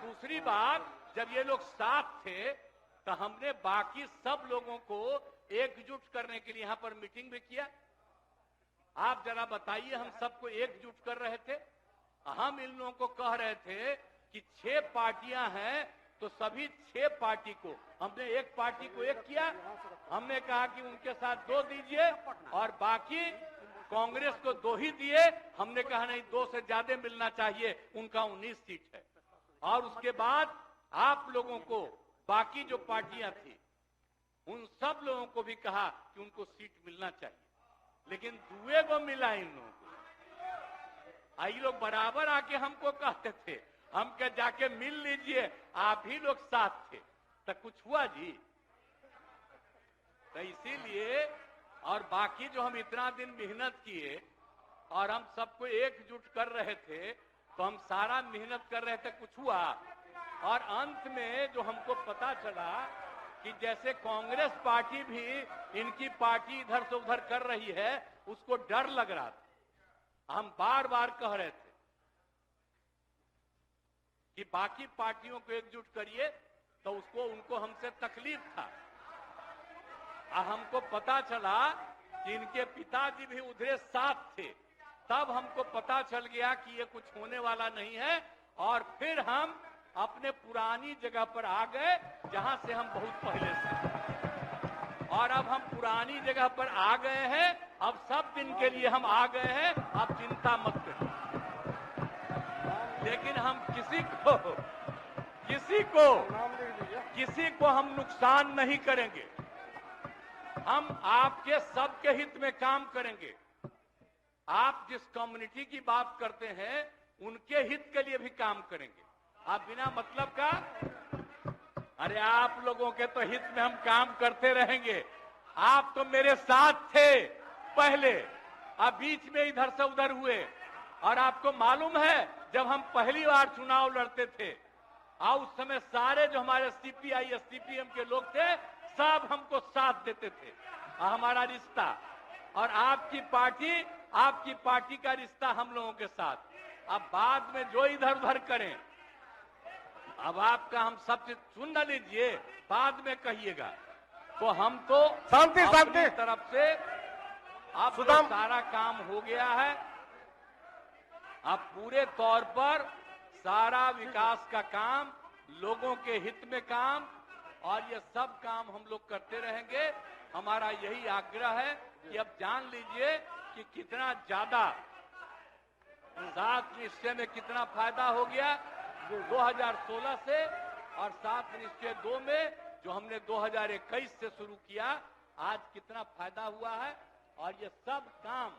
दूसरी बात, जब ये लोग साथ थे तो हमने बाकी सब लोगों को एकजुट करने के लिए यहां पर मीटिंग भी किया। आप जरा बताइए, हम सबको एकजुट कर रहे थे। हम इन लोगों को कह रहे थे कि 6 पार्टियां हैं तो सभी 6 पार्टी को, हमने एक पार्टी को एक किया। हमने कहा कि उनके साथ 2 दीजिए और बाकी कांग्रेस को 2 ही दिए। हमने कहा नहीं, 2 से ज्यादा मिलना चाहिए, उनका 19 सीट है। और उसके बाद आप लोगों को बाकी जो पार्टियां थी उन सब लोगों को भी कहा कि उनको सीट मिलना चाहिए, लेकिन दुए को मिला इन लोगों को। ये लोग बराबर आके हमको कहते थे, हम क्या जाके मिल लीजिए, आप ही लोग साथ थे, तो कुछ हुआ जी? तो इसीलिए, और बाकी जो हम इतना दिन मेहनत किए और हम सबको एकजुट कर रहे थे, तो हम सारा मेहनत कर रहे थे, कुछ हुआ? और अंत में जो हमको पता चला कि जैसे कांग्रेस पार्टी भी इनकी पार्टी इधर से उधर कर रही है, उसको डर लग रहा था। हम बार बार कह रहे थे कि बाकी पार्टियों को एकजुट करिए, तो उसको उनको हमसे तकलीफ था। हमको पता चला कि इनके पिताजी भी उधरे साथ थे, तब हमको पता चल गया कि ये कुछ होने वाला नहीं है। और फिर हम अपने पुरानी जगह पर आ गए जहां से हम बहुत पहले से, और अब हम पुरानी जगह पर आ गए हैं। अब सब दिन के लिए हम आ गए हैं, अब चिंता मत करो। लेकिन हम किसी को हम नुकसान नहीं करेंगे। हम आपके सबके हित में काम करेंगे। आप जिस कम्युनिटी की बात करते हैं उनके हित के लिए भी काम करेंगे। आप बिना मतलब का, अरे आप लोगों के तो हित में हम काम करते रहेंगे। आप तो मेरे साथ थे पहले, अब बीच में इधर से उधर हुए। और आपको मालूम है, जब हम पहली बार चुनाव लड़ते थे, उस समय सारे जो हमारे सीपीआई या सीपीएम के लोग थे, सब हमको साथ देते थे। हमारा रिश्ता और आपकी पार्टी का रिश्ता हम लोगों के साथ। अब बाद में जो इधर उधर करें, अब आपका हम सब चीज सुन न लीजिए, बाद में कहिएगा। तो हम तो शांति तरफ से अब तो सारा काम हो गया है। अब पूरे तौर पर सारा विकास का काम, लोगों के हित में काम, और ये सब काम हम लोग करते रहेंगे। हमारा यही आग्रह है कि अब जान लीजिए कि कितना ज्यादा 7 निश्चय में कितना फायदा हो गया 2016 से, और 7 निश्चय 2 में जो हमने 2021 से शुरू किया, आज कितना फायदा हुआ है। और ये सब काम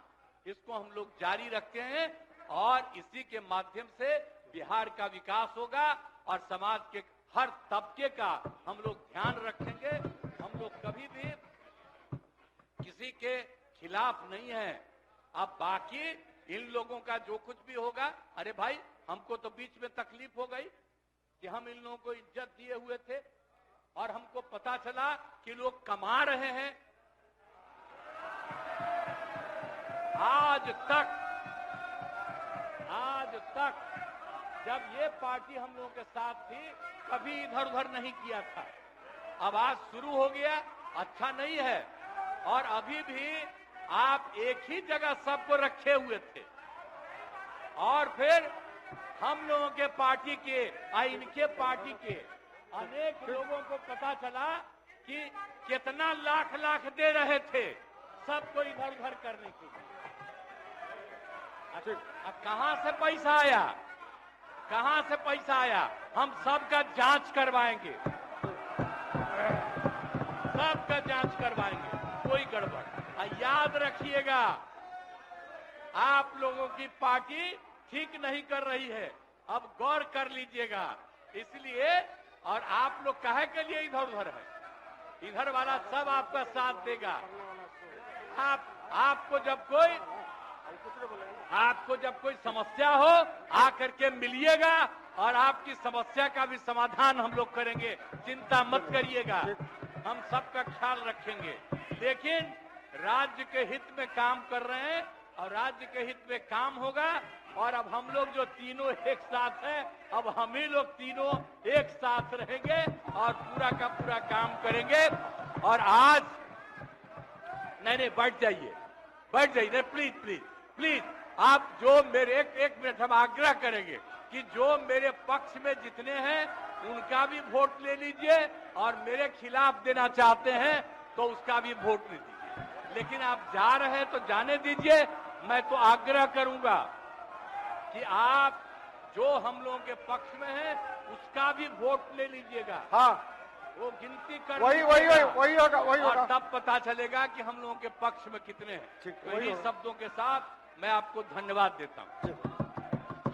इसको हम लोग जारी रखते हैं, और इसी के माध्यम से बिहार का विकास होगा और समाज के हर तबके का हम लोग ध्यान रखेंगे। हम लोग कभी भी किसी के खिलाफ नहीं है। अब बाकी इन लोगों का जो कुछ भी होगा, अरे भाई हमको तो बीच में तकलीफ हो गई कि हम इन लोगों को इज्जत दिए हुए थे और हमको पता चला कि लोग कमा रहे हैं। आज तक जब ये पार्टी हम लोगों के साथ थी, कभी इधर उधर नहीं किया था। अब आज शुरू हो गया, अच्छा नहीं है। और अभी भी आप एक ही जगह सबको रखे हुए थे, और फिर हम लोगों के पार्टी के इनके पार्टी के अनेक लोगों को पता चला कि कितना लाख लाख दे रहे थे सबको इधर उधर करने के लिए। अब कहां से पैसा आया, कहां से पैसा आया? हम सबका जांच करवाएंगे, सबका जांच करवाएंगे, कोई गड़बड़। याद रखिएगा, आप लोगों की पार्टी ठीक नहीं कर रही है, अब गौर कर लीजिएगा। इसलिए, और आप लोग काहे के लिए इधर उधर है? इधर वाला सब आपका साथ देगा। आपको जब कोई समस्या हो, आकर के मिलिएगा, और आपकी समस्या का भी समाधान हम लोग करेंगे। चिंता मत करिएगा, हम सबका ख्याल रखेंगे। लेकिन राज्य के हित में काम कर रहे हैं, और राज्य के हित में काम होगा, और अब हम लोग जो तीनों एक साथ हैं, अब हम ही लोग तीनों एक साथ रहेंगे और पूरा का पूरा काम करेंगे। और आज नहीं बैठ जाइए, बैठ जाइए, प्लीज प्लीज प्लीज। आप जो मेरे एक मिनट हम आग्रह करेंगे कि जो मेरे पक्ष में जितने हैं उनका भी वोट ले लीजिए और मेरे खिलाफ देना चाहते हैं तो उसका भी वोट ले दीजिए। लेकिन आप जा रहे हैं तो जाने दीजिए। मैं तो आग्रह करूंगा कि आप जो हम लोगों के पक्ष में है उसका भी वोट ले लीजिएगा। हाँ, वो गिनती कर वही होगा। और तब पता चलेगा कि हम लोगों के पक्ष में कितने हैं। ठीक, तो इन्हीं शब्दों के साथ मैं आपको धन्यवाद देता हूं।